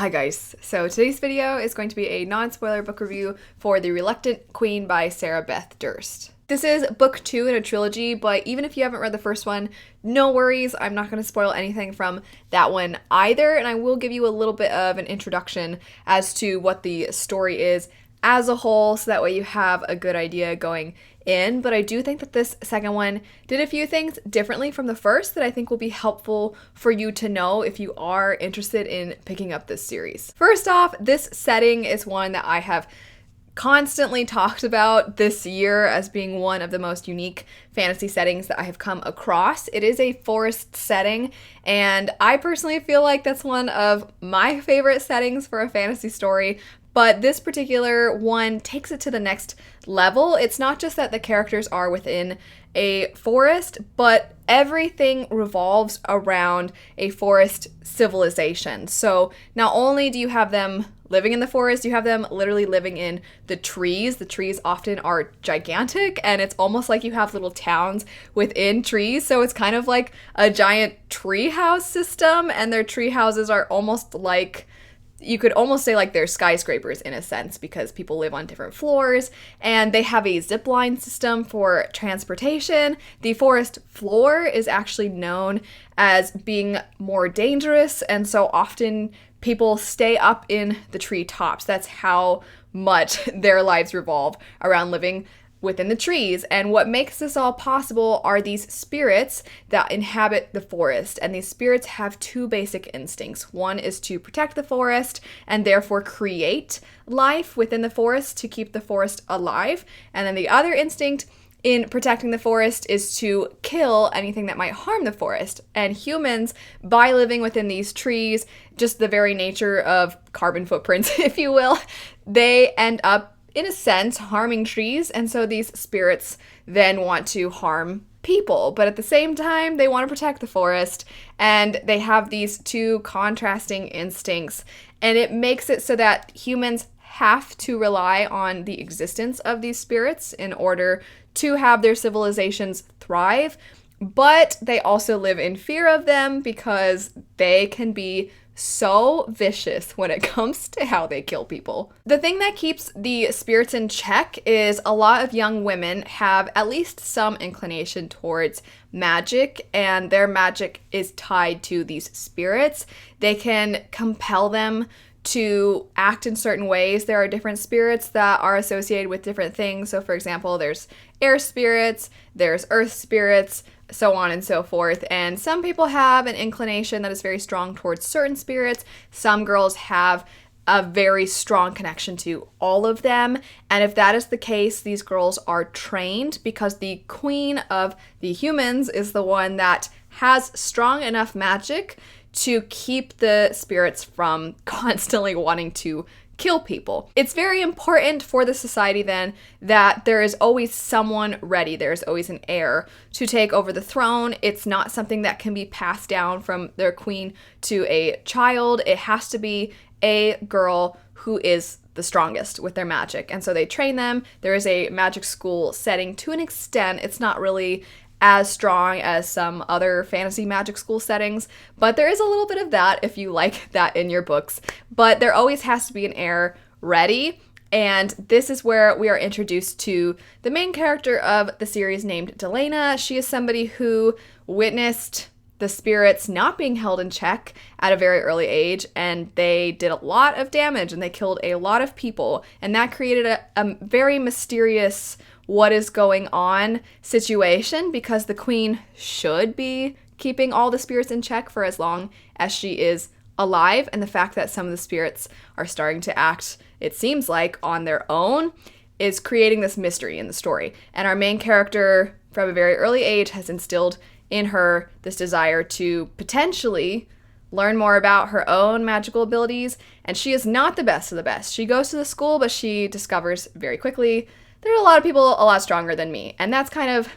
Hi guys, so today's video is going to be a non-spoiler book review for The Reluctant Queen by Sarah Beth Durst. This is book 2 in a trilogy, but even if you haven't read the first one, no worries, I'm not going to spoil anything from that one either, and I will give you a little bit of an introduction as to what the story is as a whole, so that way you have a good idea going in. But I do think that this second one did a few things differently from the first that I think will be helpful for you to know if you are interested in picking up this series. First off, this setting is one that I have constantly talked about this year as being one of the most unique fantasy settings that I have come across. It is a forest setting, and I personally feel like that's one of my favorite settings for a fantasy story. But this particular one takes it to the next level. It's not just that the characters are within a forest, but everything revolves around a forest civilization. So not only do you have them living in the forest, you have them literally living in the trees. The trees often are gigantic, and it's almost like you have little towns within trees. So it's kind of like a giant tree house system, and their tree houses are almost like, you could almost say like they're skyscrapers in a sense, because people live on different floors, and they have a zip line system for transportation. The forest floor is actually known as being more dangerous, and so often people stay up in the treetops. That's how much their lives revolve around living within the trees. And what makes this all possible are these spirits that inhabit the forest. And these spirits have two basic instincts. One is to protect the forest and therefore create life within the forest to keep the forest alive. And then the other instinct in protecting the forest is to kill anything that might harm the forest. And humans, by living within these trees, just the very nature of carbon footprints, if you will, they end up in a sense, harming trees, and so these spirits then want to harm people. But at the same time, they want to protect the forest, and they have these two contrasting instincts, and it makes it so that humans have to rely on the existence of these spirits in order to have their civilizations thrive, but they also live in fear of them because they can be so vicious when it comes to how they kill people. The thing that keeps the spirits in check is a lot of young women have at least some inclination towards magic, and their magic is tied to these spirits. They can compel them to act in certain ways. There are different spirits that are associated with different things. So for example, there's air spirits, there's earth spirits, so on and so forth. And some people have an inclination that is very strong towards certain spirits. Some girls have a very strong connection to all of them. And if that is the case, these girls are trained because the queen of the humans is the one that has strong enough magic to keep the spirits from constantly wanting to kill people. It's very important for the society then that there is always someone ready. There's always an heir to take over the throne. It's not something that can be passed down from their queen to a child. It has to be a girl who is the strongest with their magic. And so they train them. There is a magic school setting to an extent. It's not really as strong as some other fantasy magic school settings, but there is a little bit of that if you like that in your books. But there always has to be an heir ready, and this is where we are introduced to the main character of the series named Delena. She is somebody who witnessed the spirits not being held in check at a very early age, and they did a lot of damage and they killed a lot of people, and that created a very mysterious what is going on situation, because the queen should be keeping all the spirits in check for as long as she is alive. And the fact that some of the spirits are starting to act, it seems like, on their own is creating this mystery in the story. And our main character from a very early age has instilled in her this desire to potentially learn more about her own magical abilities. And she is not the best of the best. She goes to the school, but she discovers very quickly there are a lot of people a lot stronger than me. And that's kind of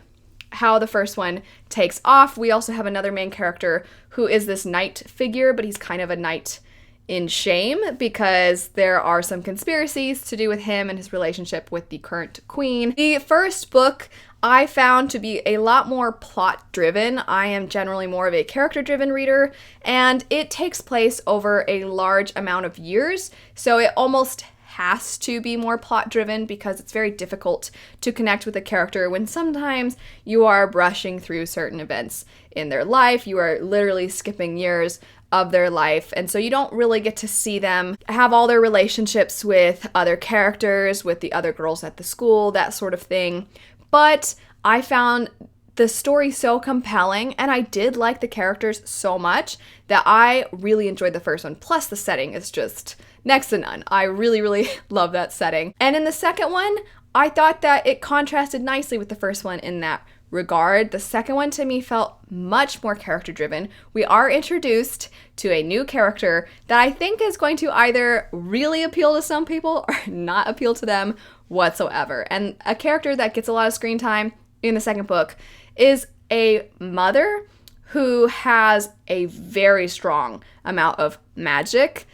how the first one takes off. We also have another main character who is this knight figure, but he's kind of a knight in shame because there are some conspiracies to do with him and his relationship with the current queen. The first book I found to be a lot more plot driven. I am generally more of a character driven reader, and it takes place over a large amount of years, so it almost has to be more plot driven because it's very difficult to connect with a character when sometimes you are brushing through certain events in their life. You are literally skipping years of their life, and so you don't really get to see them have all their relationships with other characters, with the other girls at the school, that sort of thing. But I found the story so compelling, and I did like the characters so much that I really enjoyed the first one. Plus, the setting is just next to none. I really, really love that setting. And in the second one, I thought that it contrasted nicely with the first one in that regard. The second one to me felt much more character driven. We are introduced to a new character that I think is going to either really appeal to some people or not appeal to them whatsoever. And a character that gets a lot of screen time in the second book is a mother who has a very strong amount of magic,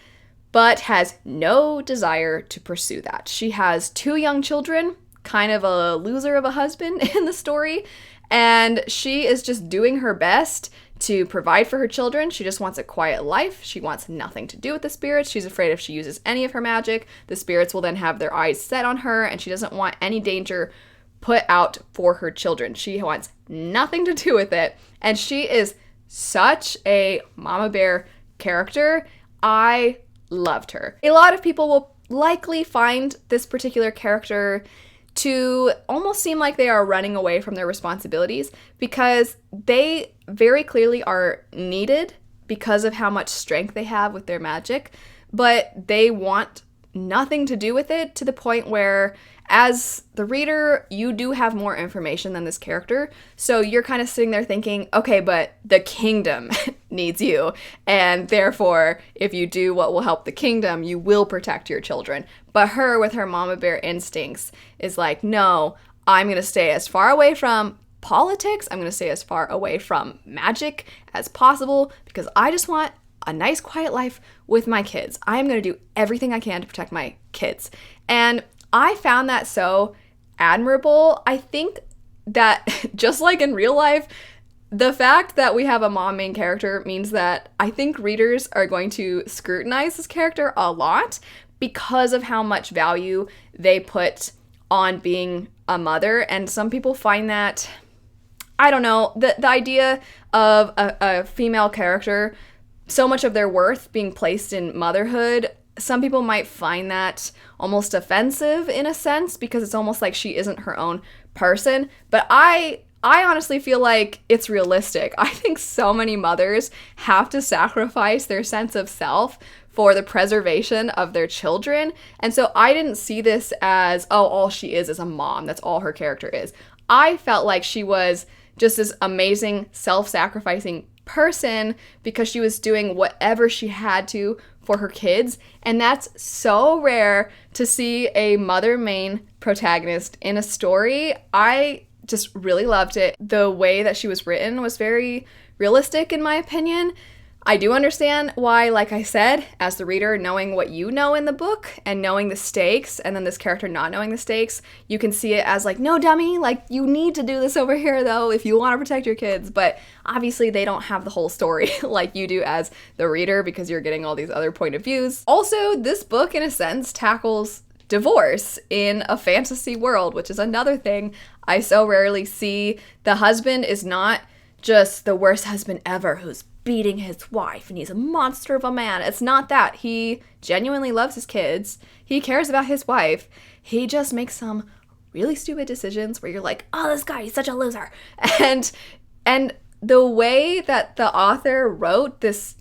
but has no desire to pursue that. She has 2 young children, kind of a loser of a husband in the story, and she is just doing her best to provide for her children. She just wants a quiet life. She wants nothing to do with the spirits. She's afraid if she uses any of her magic, the spirits will then have their eyes set on her, and she doesn't want any danger put out for her children. She wants nothing to do with it, and she is such a mama bear character. I loved her. A lot of people will likely find this particular character to almost seem like they are running away from their responsibilities because they very clearly are needed because of how much strength they have with their magic, but they want nothing to do with it, to the point where as the reader, you do have more information than this character. So you're kind of sitting there thinking, okay, but the kingdom needs you. And therefore, if you do what will help the kingdom, you will protect your children. But her, with her mama bear instincts, is like, no, I'm going to stay as far away from politics. I'm going to stay as far away from magic as possible because I just want a nice quiet life with my kids. I am going to do everything I can to protect my kids. And I found that so admirable. I think that just like in real life, the fact that we have a mom main character means that I think readers are going to scrutinize this character a lot because of how much value they put on being a mother. And some people find that, I don't know, the idea of a female character, so much of their worth being placed in motherhood, some people might find that almost offensive in a sense because it's almost like she isn't her own person. But I honestly feel like it's realistic. I think so many mothers have to sacrifice their sense of self for the preservation of their children. And so I didn't see this as, oh, all she is a mom. That's all her character is. I felt like she was just this amazing self-sacrificing person because she was doing whatever she had to for her kids, and that's so rare to see a mother main protagonist in a story. I just really loved it. The way that she was written was very realistic in my opinion. I do understand why, like I said, as the reader, knowing what you know in the book and knowing the stakes, and then this character not knowing the stakes, you can see it as like, no, dummy, like you need to do this over here though if you want to protect your kids. But obviously they don't have the whole story like you do as the reader because you're getting all these other point of views. Also, this book in a sense tackles divorce in a fantasy world, which is another thing I so rarely see. The husband is not just the worst husband ever who's beating his wife and he's a monster of a man. It's not that. He genuinely loves his kids. He cares about his wife. He just makes some really stupid decisions where you're like, oh, this guy, he's such a loser. And the way that the author wrote this,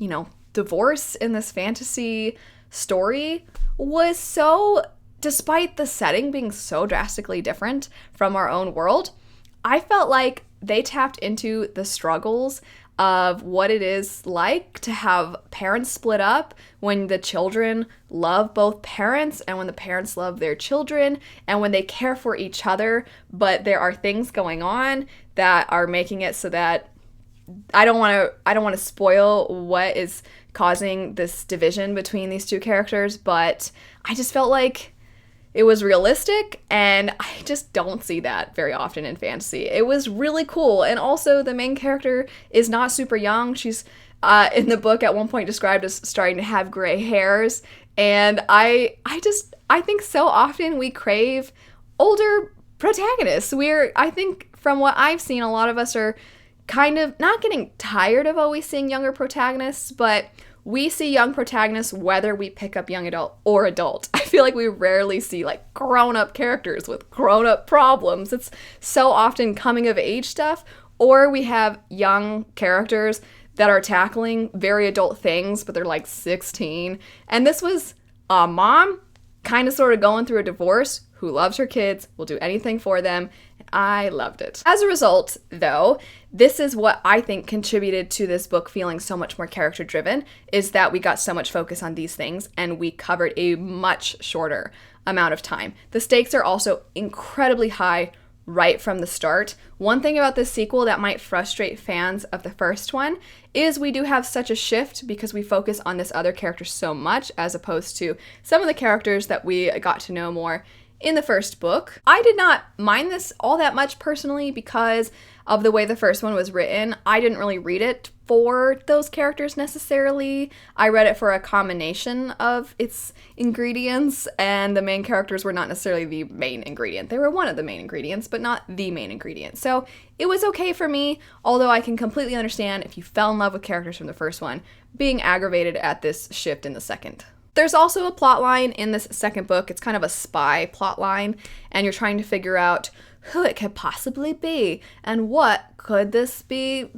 divorce in this fantasy story was so, despite the setting being so drastically different from our own world, I felt like they tapped into the struggles of what it is like to have parents split up, when the children love both parents and when the parents love their children and when they care for each other, but there are things going on that are making it so that I don't want to spoil what is causing this division between these two characters, but I just felt like it was realistic, and I just don't see that very often in fantasy. It was really cool, and also the main character is not super young. She's in the book at one point described as starting to have gray hairs, and I think so often we crave older protagonists. I think from what I've seen, a lot of us are kind of not getting tired of always seeing younger protagonists, but we see young protagonists whether we pick up young adult or adult. I feel like we rarely see like grown-up characters with grown-up problems. It's so often coming of age stuff, or we have young characters that are tackling very adult things, but they're like 16. And this was a mom kind of sort of going through a divorce who loves her kids, will do anything for them, and I loved it. As a result, though, this is what I think contributed to this book feeling so much more character-driven, is that we got so much focus on these things, and we covered a much shorter amount of time. The stakes are also incredibly high right from the start. One thing about this sequel that might frustrate fans of the first one is we do have such a shift because we focus on this other character so much as opposed to some of the characters that we got to know more in the first book. I did not mind this all that much personally because of the way the first one was written. I didn't really read it for those characters necessarily. I read it for a combination of its ingredients, and the main characters were not necessarily the main ingredient. They were one of the main ingredients, but not the main ingredient. So it was okay for me, although I can completely understand if you fell in love with characters from the first one, being aggravated at this shift in the second. There's also a plot line in this second book. It's kind of a spy plot line, and you're trying to figure out who it could possibly be and what could this be,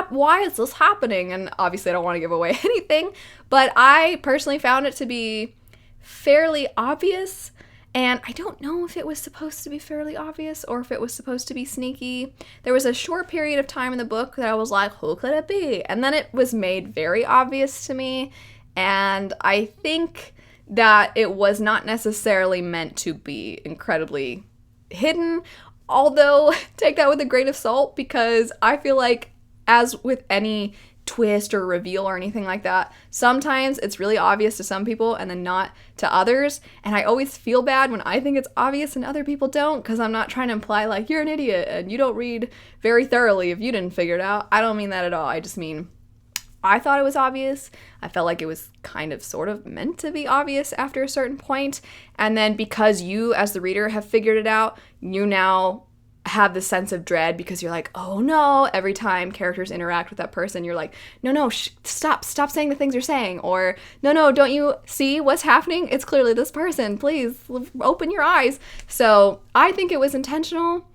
why is this happening? And obviously I don't want to give away anything, but I personally found it to be fairly obvious, and I don't know if it was supposed to be fairly obvious or if it was supposed to be sneaky. There was a short period of time in the book that I was like, who could it be? And then it was made very obvious to me. And I think that it was not necessarily meant to be incredibly hidden, although take that with a grain of salt, because I feel like, as with any twist or reveal or anything like that, sometimes it's really obvious to some people and then not to others, and I always feel bad when I think it's obvious and other people don't, because I'm not trying to imply like you're an idiot and you don't read very thoroughly if you didn't figure it out. I don't mean that at all. I just mean I thought it was obvious. I felt like it was kind of sort of meant to be obvious after a certain point. And then because you as the reader have figured it out, you now have this sense of dread because you're like, oh no, every time characters interact with that person, you're like, no, stop saying the things you're saying. Or no, don't you see what's happening? It's clearly this person. Please open your eyes. So I think it was intentional.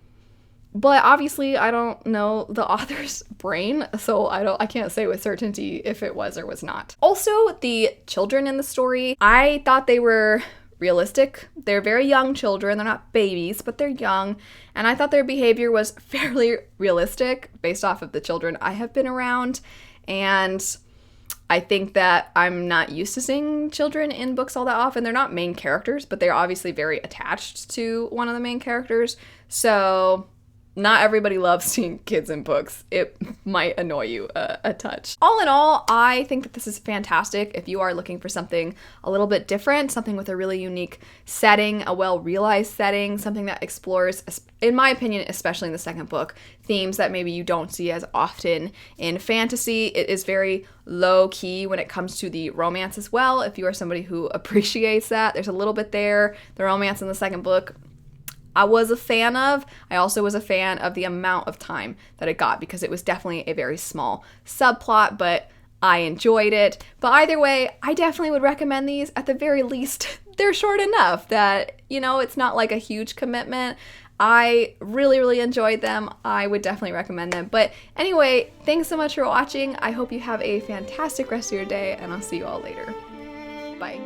But obviously, I don't know the author's brain, so I can't say with certainty if it was or was not. Also, the children in the story, I thought they were realistic. They're very young children. They're not babies, but they're young. And I thought their behavior was fairly realistic based off of the children I have been around. And I think that I'm not used to seeing children in books all that often. They're not main characters, but they're obviously very attached to one of the main characters. So not everybody loves seeing kids in books. It might annoy you a touch. All in all, I think that this is fantastic if you are looking for something a little bit different, something with a really unique setting, a well-realized setting, something that explores, in my opinion, especially in the second book, themes that maybe you don't see as often in fantasy. It is very low-key when it comes to the romance as well. If you are somebody who appreciates that, there's a little bit there. The romance in the second book I was a fan of. I also was a fan of the amount of time that it got because it was definitely a very small subplot, but I enjoyed it. But either way, I definitely would recommend these. At the very least, they're short enough that, it's not like a huge commitment. I really, really enjoyed them. I would definitely recommend them. But anyway, thanks so much for watching. I hope you have a fantastic rest of your day, and I'll see you all later. Bye.